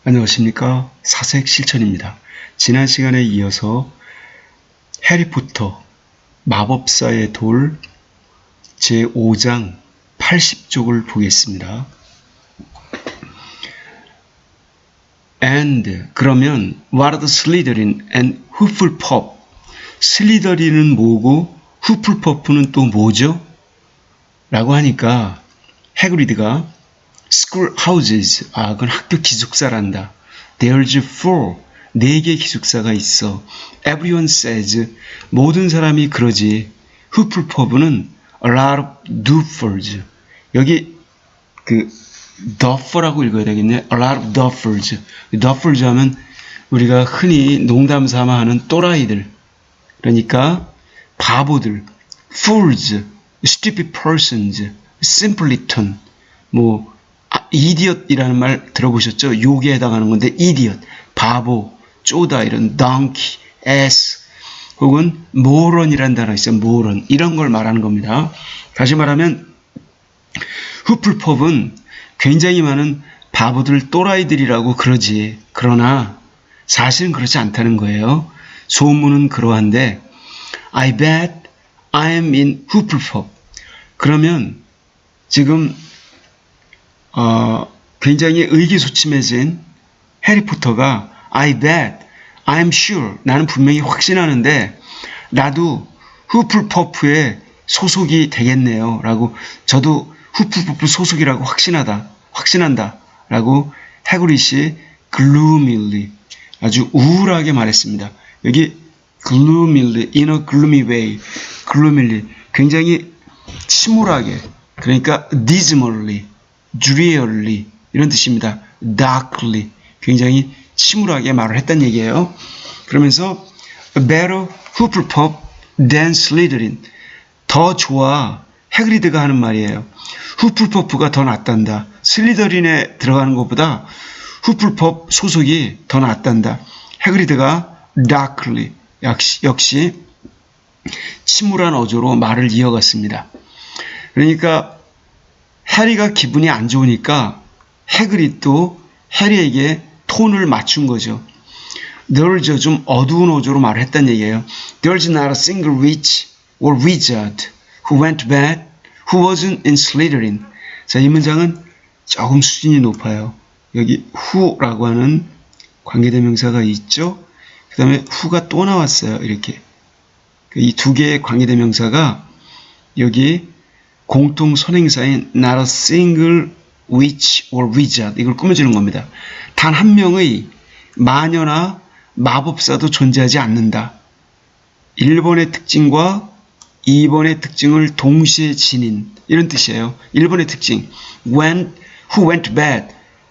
안녕하십니까. 사색 실천입니다. 지난 시간에 이어서 해리포터 마법사의 돌 제5장 80쪽을 보겠습니다. And 그러면 what are the Slytherin and Hufflepuff? 슬리더린은 뭐고 후플퍼프는 또 뭐죠? 라고 하니까 해그리드가 School houses. 그건 학교 기숙사란다. There's 4개 기숙사가 있어. Everyone says. 모든 사람이 그러지. 후플퍼브는 a lot of duffers. 여기 duffer라고 읽어야 되겠네. A lot of duffers. duffers 하면 우리가 흔히 농담 삼아 하는 또라이들. 그러니까 바보들. fools, stupid persons, simpleton. idiot이라는 말 들어보셨죠? 욕에 해당하는 건데 idiot, 바보, 쪼다 이런 donkey, ass 혹은 moron이라는 단어가 있어요. moron 이런 걸 말하는 겁니다. 다시 말하면 후플펍은 굉장히 많은 바보들 또라이들이라고 그러지. 그러나 사실은 그렇지 않다는 거예요. 소문은 그러한데 I bet I am in 후플펍. 그러면 지금 굉장히 의기소침해진 해리포터가 I bet, I'm sure, 나는 분명히 확신하는데 나도 후플퍼프의 소속이 되겠네요. 라고 저도 후플퍼프 소속이라고 확신한다. 라고 해그리드이 gloomily, 아주 우울하게 말했습니다. 여기 gloomily, in a gloomy way, gloomily, 굉장히 침울하게, 그러니까 dismally, drearily 이런 뜻입니다. darkly 굉장히 침울하게 말을 했단 얘기예요. 그러면서 better Hufflepuff than Slytherin 더 좋아 해그리드가 하는 말이에요. 후플퍼프가 더 낫단다. 슬리더린에 들어가는 것보다 후플퍼프 소속이 더 낫단다. 해그리드가 darkly 역시 침울한 어조로 말을 이어갔습니다. 그러니까 해리가 기분이 안 좋으니까 해그리드도 해리에게 톤을 맞춘 거죠. There's 좀 어두운 어조로 말을 했단 얘기예요. There's not a single witch or wizard who went bad, who wasn't in Slytherin. 자, 이 문장은 조금 수준이 높아요. 여기 who라고 하는 관계대명사가 있죠. 그 다음에 who가 또 나왔어요. 이렇게. 이 두 개의 관계대명사가 여기 공통 선행사인 not a single witch or wizard 이걸 꾸며주는 겁니다. 단 한 명의 마녀나 마법사도 존재하지 않는다. 1번의 특징과 2번의 특징을 동시에 지닌 이런 뜻이에요. 1번의 특징 who went bad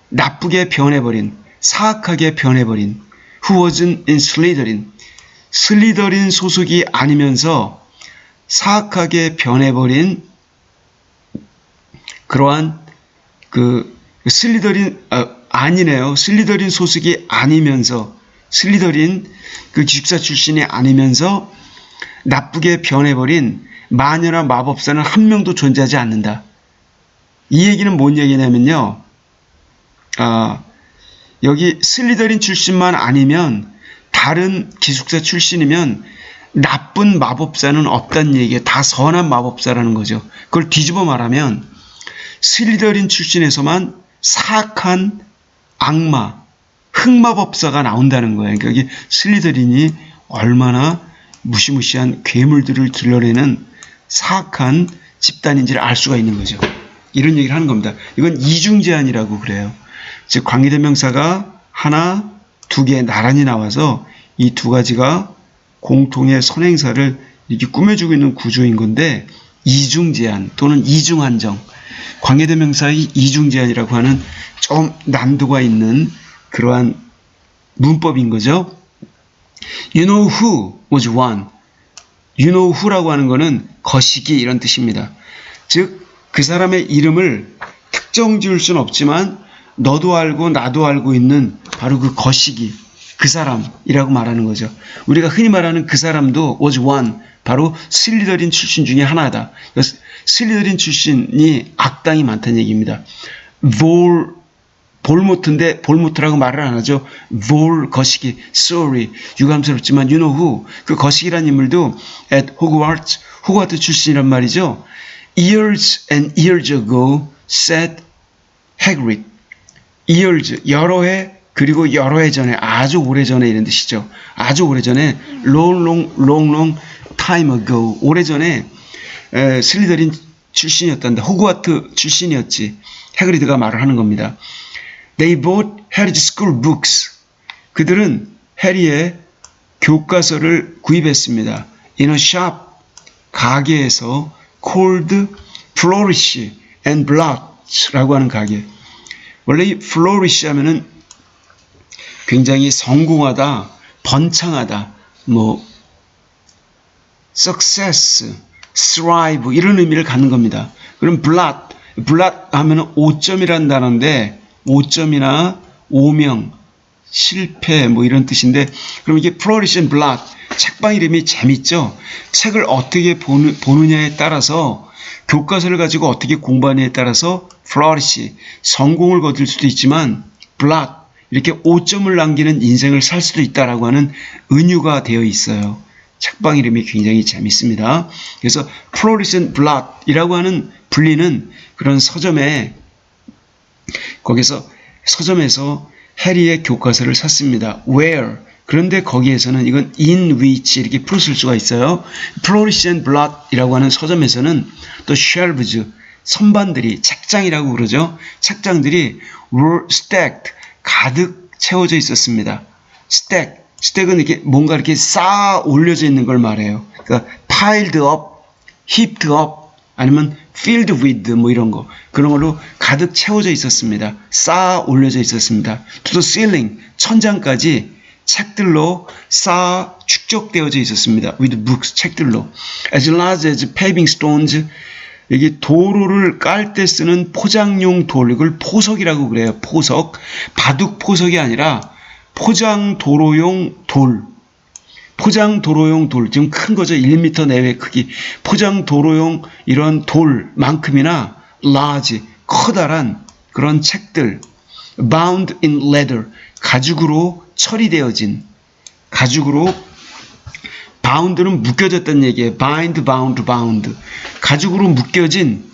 나쁘게 변해버린 사악하게 변해버린 who wasn't in Slytherin 슬리더린 소속이 아니면서 사악하게 변해버린 그러한 슬리더린 아니네요. 슬리더린 소속이 아니면서 슬리더린 기숙사 출신이 아니면서 나쁘게 변해버린 마녀나 마법사는 한 명도 존재하지 않는다. 이 얘기는 뭔 얘기냐면요. 여기 슬리더린 출신만 아니면 다른 기숙사 출신이면 나쁜 마법사는 없다는 얘기예요. 다 선한 마법사라는 거죠. 그걸 뒤집어 말하면 슬리더린 출신에서만 사악한 악마, 흑마법사가 나온다는 거예요. 그러니까 여기 슬리더린이 얼마나 무시무시한 괴물들을 길러내는 사악한 집단인지를 알 수가 있는 거죠. 이런 얘기를 하는 겁니다. 이건 이중제한이라고 그래요. 즉 관계대명사가 하나, 두 개 나란히 나와서 이 두 가지가 공통의 선행사를 이렇게 꾸며주고 있는 구조인 건데 이중제한 또는 이중한정 관계대명사의 이중제한이라고 하는 좀 난도가 있는 그러한 문법인 거죠. You know who was one. You know who라고 하는 거는 거시기 이런 뜻입니다. 즉 그 사람의 이름을 특정 지을 수는 없지만 너도 알고 나도 알고 있는 바로 그 거시기 그 사람이라고 말하는 거죠. 우리가 흔히 말하는 그 사람도 was one 바로 슬리더린 출신 중에 하나다. 슬리더린 출신이 악당이 많다는 얘기입니다. 볼모트인데 볼모트라고 말을 안 하죠. 볼 거시기, sorry, 유감스럽지만 you know who, 그 거시기란 인물도 at 호그와트 출신이란 말이죠. Years and years ago, said Hagrid. years, 여러 해, 그리고 여러 해 전에, 아주 오래 전에 이런 뜻이죠. 아주 오래 전에, long time ago, 오래 전에 슬리더린 출신이었단다. 호그와트 출신이었지. 해그리드가 말을 하는 겁니다. They bought Harry's school books. 그들은 해리의 교과서를 구입했습니다. In a shop, 가게에서 called Flourish and Blot라고 하는 가게. 원래 이 flourish 하면은 굉장히 성공하다, 번창하다, 뭐 success, thrive 이런 의미를 갖는 겁니다. 그럼 blot 하면은 오점이라는 단어인데 오점이나 오명, 실패 뭐 이런 뜻인데 그럼 이게 flourish and blot 책방 이름이 재밌죠. 책을 어떻게 보느냐에 따라서 교과서를 가지고 어떻게 공부하느냐에 따라서 flourish, 성공을 거둘 수도 있지만 blot, 이렇게 오점을 남기는 인생을 살 수도 있다라고 하는 은유가 되어 있어요. 책방 이름이 굉장히 재밌습니다. 그래서 flourish and blot이라고 하는 불리는 그런 서점에 거기서 서점에서 해리의 교과서를 샀습니다. Where? 그런데 거기에서는 이건 in which 이렇게 풀었을 수가 있어요. Flourish and Blot이라고 하는 서점에서는 또 shelves, 선반들이 책장이라고 그러죠. 책장들이 were stacked, 가득 채워져 있었습니다. stack은 이렇게 뭔가 이렇게 쌓아 올려져 있는 걸 말해요. 그러니까 piled up, heaped up, 아니면 filled with 뭐 이런 거 그런 걸로 가득 채워져 있었습니다. 쌓아 올려져 있었습니다. To the ceiling, 천장까지 책들로 쌓아 축적되어져 있었습니다. With books, 책들로. As large as paving stones, 여기 도로를 깔 때 쓰는 포장용 돌, 이걸 포석이라고 그래요. 포석. 바둑 포석이 아니라 포장 도로용 돌. 포장 도로용 돌, 지금 큰 거죠. 1m 내외 크기. 포장 도로용 이런 돌만큼이나 large, 커다란 그런 책들. bound in leather, 가죽으로 처리되어진, 가죽으로, bound는 묶여졌다는 얘기예요. bind, bound. 가죽으로 묶여진,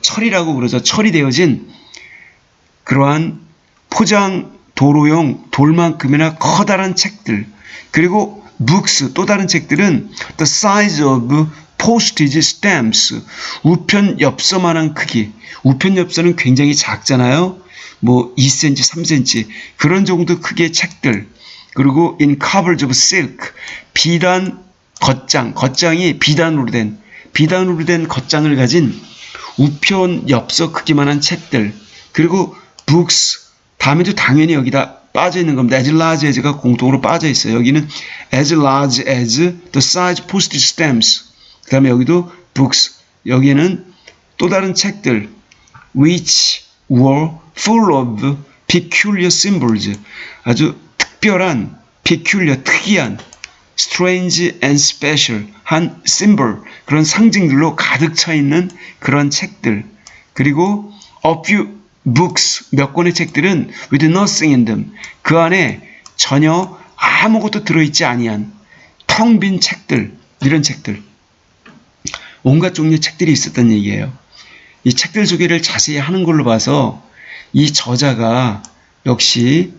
처리라고 그러죠. 처리되어진 그러한 포장 도로용 돌만큼이나 커다란 책들. 그리고 books, 또 다른 책들은 the size of postage stamps, 우편 엽서만한 크기. 우편 엽서는 굉장히 작잖아요. 뭐 2cm, 3cm 그런 정도 크기의 책들. 그리고 in covers of silk, 비단 겉장이 비단으로 된 겉장을 가진 우편 엽서 크기만한 책들. 그리고 books, 다음에도 당연히 여기다 빠져 있는 겁니다. as large as가 공통으로 빠져 있어요. 여기는 as large as the size postage stamps. 그 다음에 여기도 books, 여기는 또 다른 책들 which were full of peculiar symbols, 아주 특별한 peculiar, 특이한 strange and special 한 symbol, 그런 상징들로 가득 차 있는 그런 책들. 그리고 a few books, 몇 권의 책들은 with nothing in them, 그 안에 전혀 아무것도 들어있지 아니한 텅 빈 책들, 이런 책들. 온갖 종류의 책들이 있었던 얘기예요. 이 책들 소개를 자세히 하는 걸로 봐서 이 저자가 역시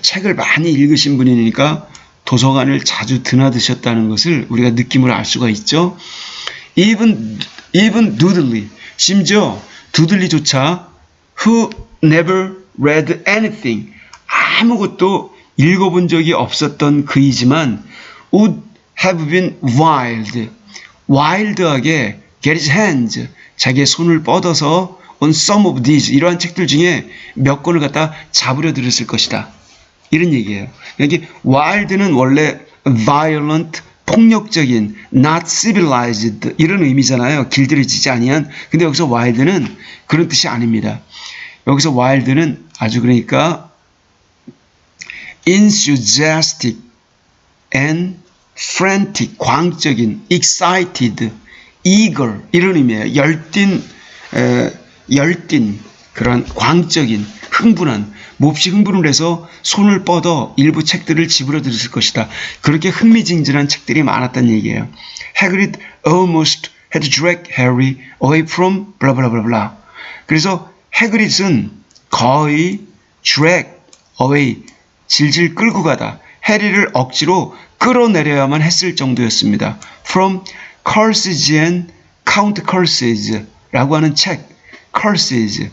책을 많이 읽으신 분이니까 도서관을 자주 드나드셨다는 것을 우리가 느낌으로 알 수가 있죠. Even Dudley, 심지어 두들리조차 who never read anything, 아무것도 읽어본 적이 없었던 그이지만 would have been wild하게 get his hands, 자기의 손을 뻗어서 on some of these, 이러한 책들 중에 몇 권을 갖다 잡으려 들었을 것이다. 이런 얘기예요. 여기 wild는 원래 violent, 폭력적인, not civilized 이런 의미잖아요. 길들여지지 아니한. 근데 여기서 wild는 그런 뜻이 아닙니다. 여기서 wild는 아주 그러니까 enthusiastic and frantic, 광적인, excited, eager 이런 의미예요. 열띤 그런 광적인, 흥분한, 몹시 흥분을 해서 손을 뻗어 일부 책들을 집으로 들였을 것이다. 그렇게 흥미진진한 책들이 많았다는 얘기예요. Hagrid almost had dragged Harry away from blah blah blah blah. 그래서 해그릿은 거의 drag away, 질질 끌고 가다, 해리를 억지로 끌어내려야만 했을 정도였습니다. From Curses and Count Curses 라고 하는 책, Curses,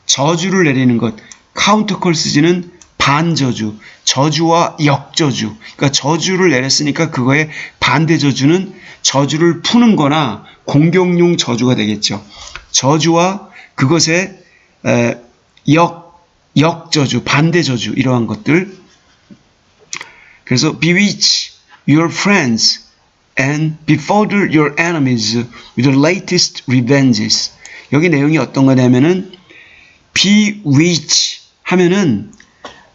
저주를 내리는 것, Count Curses는 반저주, 저주와 역저주. 그러니까 저주를 내렸으니까 그거의 반대 저주는 저주를 푸는 거나 공격용 저주가 되겠죠. 저주와 그것의 역저주, 반대 저주, 이러한 것들. 그래서 bewitch your friends and befuddle your enemies with the latest revenges. 여기 내용이 어떤 거냐면은 bewitch 하면은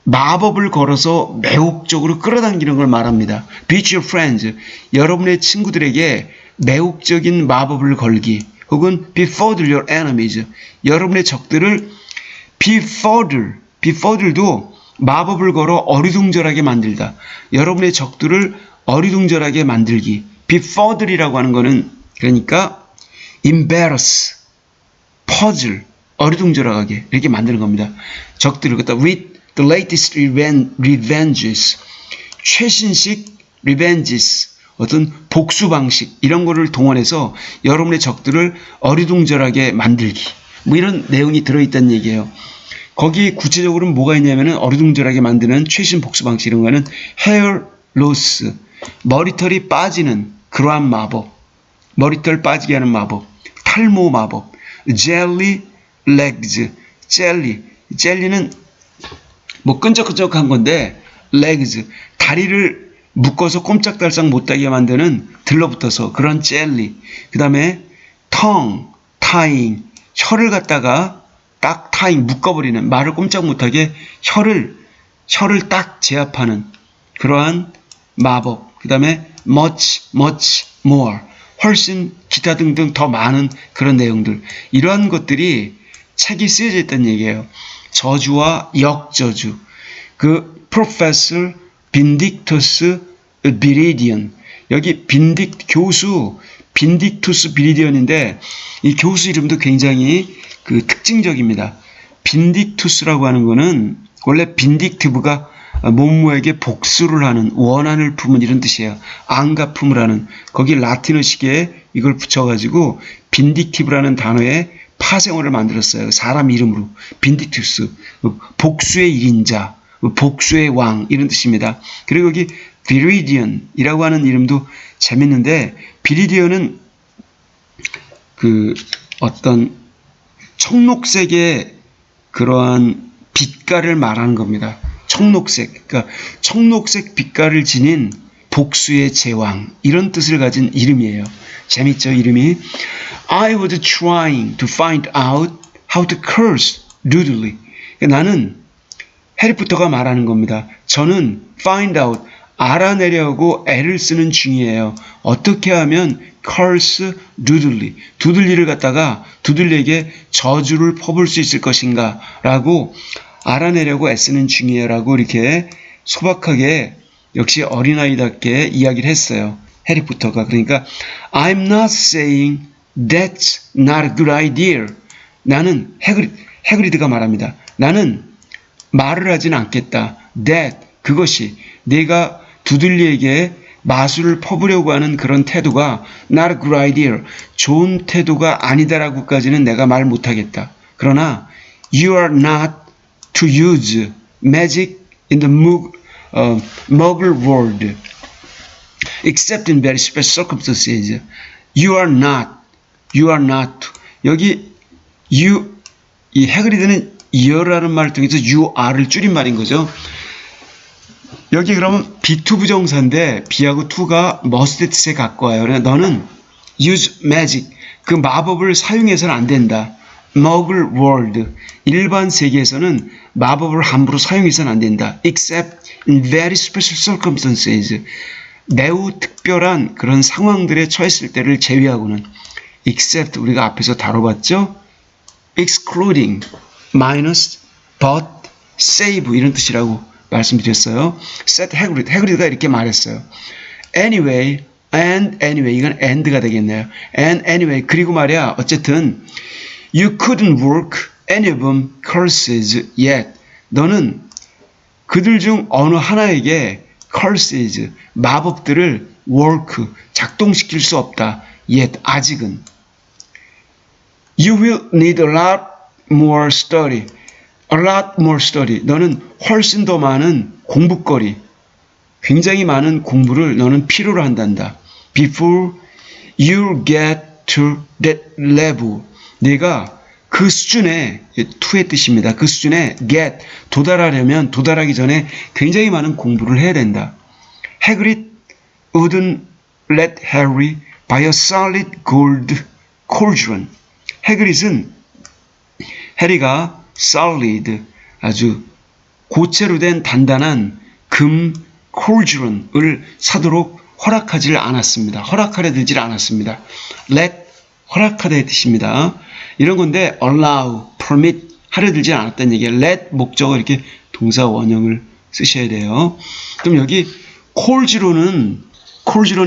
마법을 걸어서 매혹적으로 끌어당기는 걸 말합니다. bewitch your friends, 여러분의 친구들에게 매혹적인 마법을 걸기, 혹은 befuddle your enemies, 여러분의 적들을 befuddle도 마법을 걸어 어리둥절하게 만들다, 여러분의 적들을 어리둥절하게 만들기. befuddle이라고 하는 거는 그러니까 embarrass, puzzle, 어리둥절하게 이렇게 만드는 겁니다. 적들을 갖다 with the latest revenges, 최신식 revenges, 어떤 복수 방식, 이런 거를 동원해서 여러분의 적들을 어리둥절하게 만들기, 뭐 이런 내용이 들어있다는 얘기예요. 거기 구체적으로는 뭐가 있냐면은 어리둥절하게 만드는 최신 복수 방식, 이런 거는 hair loss, 머리털이 빠지는 그러한 마법, 머리털 빠지게 하는 마법, 탈모 마법, jelly legs, 젤리는 뭐 끈적끈적한 건데, legs, 다리를 묶어서 꼼짝달싹 못하게 만드는, 들러붙어서 그런 젤리. 그 다음에 tongue, tying, 혀를 갖다가 딱 tying, 묶어버리는, 말을 꼼짝 못하게 혀를 딱 제압하는 그러한 마법. 그 다음에 much more, 훨씬 기타 등등 더 많은 그런 내용들. 이러한 것들이 책이 쓰여져 있다는 얘기예요. 저주와 역저주. 그 Professor Vindictus Viridian, 여기 교수 빈딕투스 비리디언인데, 이 교수 이름도 굉장히 그 특징적입니다. 빈딕투스라고 하는 거는 원래 빈딕티브가 모모에게 복수를 하는, 원한을 품은, 이런 뜻이에요. 앙가품을 하는. 거기 라틴어식에 이걸 붙여가지고 빈딕티브라는 단어에 파생어를 만들었어요. 사람 이름으로. 빈딕투스, 복수의 1인자, 복수의 왕, 이런 뜻입니다. 그리고 여기 비리디언이라고 하는 이름도 재밌는데, 비리디언은 그 어떤 청록색의 그러한 빛깔을 말하는 겁니다. 청록색, 그러니까 청록색 빛깔을 지닌 복수의 제왕, 이런 뜻을 가진 이름이에요. 재밌죠, 이름이? I was trying to find out how to curse Dudley. 나는, 해리포터가 말하는 겁니다. 저는 find out, 알아내려고 애를 쓰는 중이에요. 어떻게 하면 curse Dudley, 두들리를 갖다가 두들리에게 저주를 퍼볼 수 있을 것인가 라고 알아내려고 애쓰는 중이에요 라고 이렇게 소박하게, 역시 어린아이답게 이야기를 했어요. 해리포터가. 그러니까 I'm not saying that's not a good idea. 나는, 해그리드가 말합니다. 나는 말을 하진 않겠다. that, 그것이 내가 두들리에게 마술을 퍼부려고 하는 그런 태도가 not a good idea, 좋은 태도가 아니다라고까지는 내가 말 못하겠다. 그러나 you are not to use magic in the Muggle world except in very special circumstances. You are not. 여기 이 해그리드는 you라는 말을 통해서 you are를 줄인 말인 거죠. 여기 그러면 be2 부정사인데 be하고 to가 must 뜻에 갖고 와요. 그래서 너는 use magic, 그 마법을 사용해서는 안 된다. Muggle world, 일반 세계에서는 마법을 함부로 사용해서는 안 된다. Except in very special circumstances, 매우 특별한 그런 상황들에 처했을 때를 제외하고는. Except 우리가 앞에서 다뤄봤죠. Excluding, minus, but save 이런 뜻이라고 말씀드렸어요. said Hagrid. 해그리드가 이렇게 말했어요. Anyway, and anyway 이건 and가 되겠네요. And anyway 그리고 말이야 어쨌든 you couldn't work any of them curses yet. 너는 그들 중 어느 하나에게 curses 마법들을 work 작동시킬 수 없다. yet 아직은. You will need a lot more study. A lot more study. 너는 훨씬 더 많은 공부거리, 굉장히 많은 공부를 너는 필요로 한단다. Before you get to that level. 네가 그 수준에, to의 뜻입니다. 그 수준에 get, 도달하려면 도달하기 전에 굉장히 많은 공부를 해야 된다. Hagrid wouldn't let Harry buy a solid gold cauldron. 해그릿은 해리가 solid, 아주 고체로 된 단단한 금 cauldron을 사도록 허락하지 않았습니다. 허락하려 들지 않았습니다. let, 허락하다의 뜻입니다. 이런 건데 allow, permit, 하려 들지 않았다는 얘기예요. let 목적어 이렇게 동사 원형을 쓰셔야 돼요. 그럼 여기 cauldron이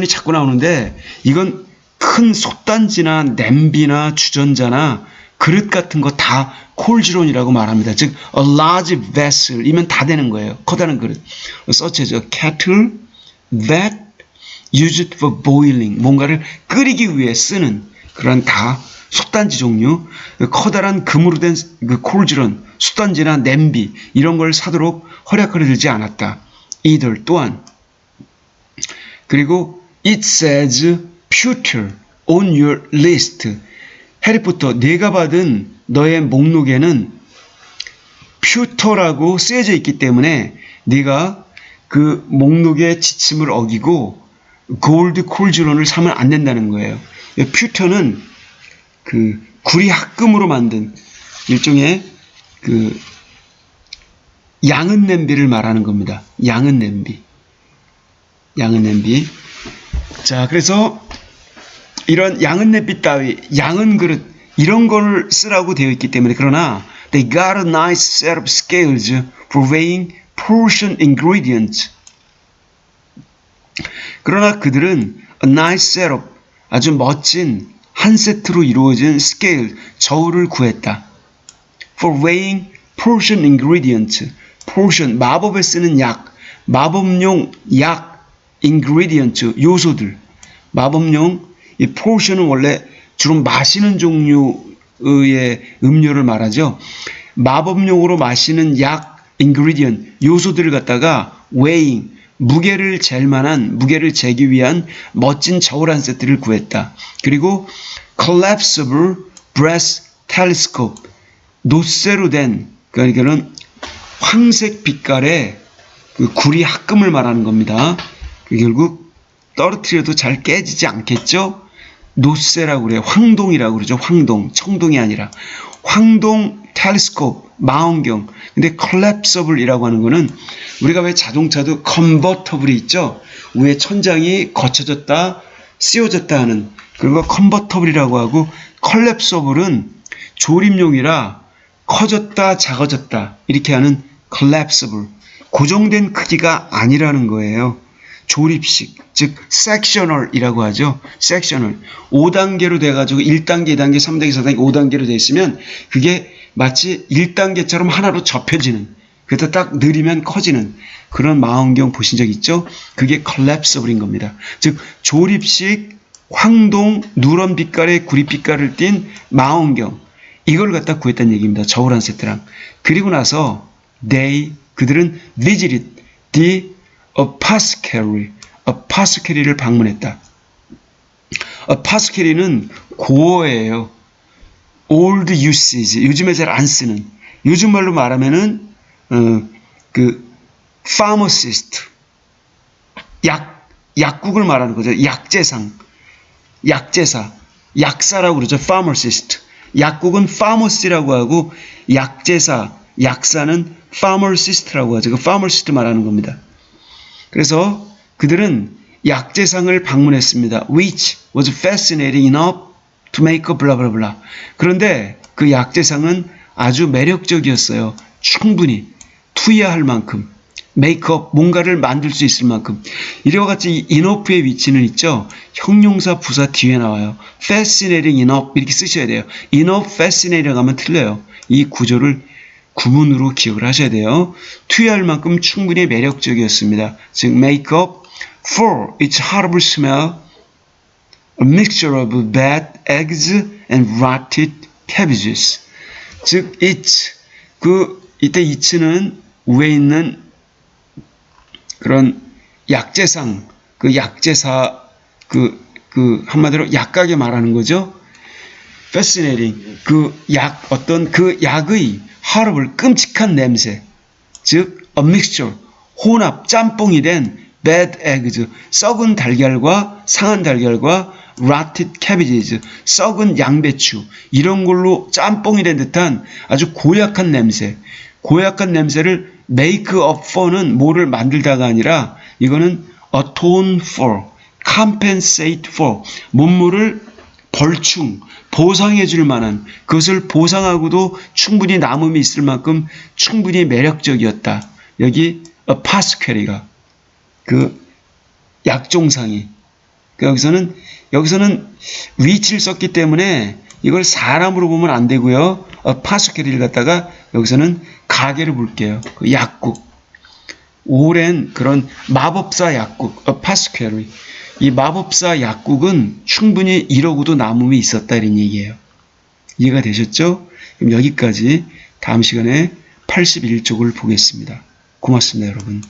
자꾸 나오는데 이건 큰 솥단지나 냄비나 주전자나 그릇 같은 거 다 cauldron이라고 말합니다. 즉 a large vessel이면 다 되는 거예요. 커다란 그릇. such as a kettle that used for boiling. 뭔가를 끓이기 위해 쓰는 그런 다 솥단지 종류. 커다란 금으로 된 그 cauldron, 솥단지나 냄비 이런 걸 사도록 허락을 들지 않았다. 이들 또한. 그리고 it says pewter on your list. 해리포터 네가 받은 너의 목록에는 pewter라고 쓰여져 있기 때문에 네가 그 목록의 지침을 어기고 골드 cauldron을 사면 안 된다는 거예요. pewter는 그 구리 합금으로 만든 일종의 그 양은 냄비를 말하는 겁니다. 양은 냄비. 자, 그래서 이런 양은 냄비 따위, 양은 그릇 이런 걸 쓰라고 되어 있기 때문에 그러나 they got a nice set of scales for weighing portion ingredients. 그러나 그들은 a nice set of 아주 멋진 한 세트로 이루어진 scale, 저울을 구했다. for weighing portion ingredients. portion, 마법에 쓰는 약, 마법용 약, ingredient, 요소들. 마법용, 이 portion은 원래 주로 마시는 종류의 음료를 말하죠. 마법용으로 마시는 약, ingredient, 요소들을 갖다가 weighing, 무게를 재기 위한 멋진 저울 한 세트를 구했다. 그리고 collapsible brass telescope, 놋쇠로 된, 그러니까는 황색 빛깔의 그 구리 합금을 말하는 겁니다. 결국 떨어뜨려도 잘 깨지지 않겠죠? 놋쇠라고 그래요. 황동이라고 그러죠. 황동, 청동이 아니라. 황동 텔레스코프, 망원경. 근데 collapsible이라고 하는 거는 우리가 왜 자동차도 convertible이 있죠? 위에 천장이 거쳐졌다, 씌워졌다 하는 그런 거 convertible이라고 하고 collapsible은 조립용이라 커졌다, 작아졌다 이렇게 하는 collapsible. 고정된 크기가 아니라는 거예요. 조립식, 즉 sectional이라고 하죠. sectional. 5단계로 돼가지고 1단계, 2단계, 3단계, 4단계, 5단계로 돼 있으면 그게 마치 1단계처럼 하나로 접혀지는, 그래서 딱 느리면 커지는 그런 망원경 보신 적 있죠? 그게 collapsible인 겁니다. 즉 조립식 황동 누런 빛깔의 구리 빛깔을 띤 망원경, 이걸 갖다 구했다는 얘기입니다. 저울 한 세트랑. 그리고 나서 그들은 visited the apothecary를 방문했다. apothecary는 고어예요. old usage, 요즘에 잘 안 쓰는, 요즘 말로 말하면은 그 pharmacist, 약국을 말하는 거죠. 약제사, 약사라고 그러죠. pharmacist. 약국은 pharmacy라고 하고 약제사, 약사는 pharmacist라고 하죠. 그 pharmacist 말하는 겁니다. 그래서 그들은 약제상을 방문했습니다. Which was fascinating enough to make a blah blah blah. 그런데 그 약제상은 아주 매력적이었어요. 충분히 투여할 만큼 메이크업 뭔가를 만들 수 있을 만큼 이와 같이 enough의 위치는 있죠. 형용사 부사 뒤에 나와요. fascinating enough 이렇게 쓰셔야 돼요. enough fascinating 하면 틀려요. 이 구조를 구문으로 기억을 하셔야 돼요. 투여할 만큼 충분히 매력적이었습니다. 즉 make-up for its horrible smell, a mixture of bad eggs and rotted cabbages. 즉 이때 it는 위에 있는 그런 약재상, 한마디로 약하게 말하는 거죠. fascinating, 어떤 약의 horrible, 끔찍한 냄새. 즉, a mixture, 혼합, 짬뽕이 된 bad eggs, 썩은 달걀과 상한 달걀과 rotted cabbages, 썩은 양배추, 이런 걸로 짬뽕이 된 듯한 아주 고약한 냄새. 고약한 냄새를 make up for는 뭐를 만들다가 아니라 이거는 atone for, compensate for, 뭔뭐를 벌충, 보상해 줄 만한, 그것을 보상하고도 충분히 남음이 있을 만큼 충분히 매력적이었다. 여기 파스퀘리가 약종상이 여기서는 위치를 썼기 때문에 이걸 사람으로 보면 안 되고요. 파스퀘리를 갖다가 여기서는 가게를 볼게요. 약국. 오랜 그런 마법사 약국, 파스퀘리. 이 마법사 약국은 충분히 이러고도 남음이 있었다 이런 얘기예요. 이해가 되셨죠? 그럼 여기까지 다음 시간에 81쪽을 보겠습니다. 고맙습니다, 여러분.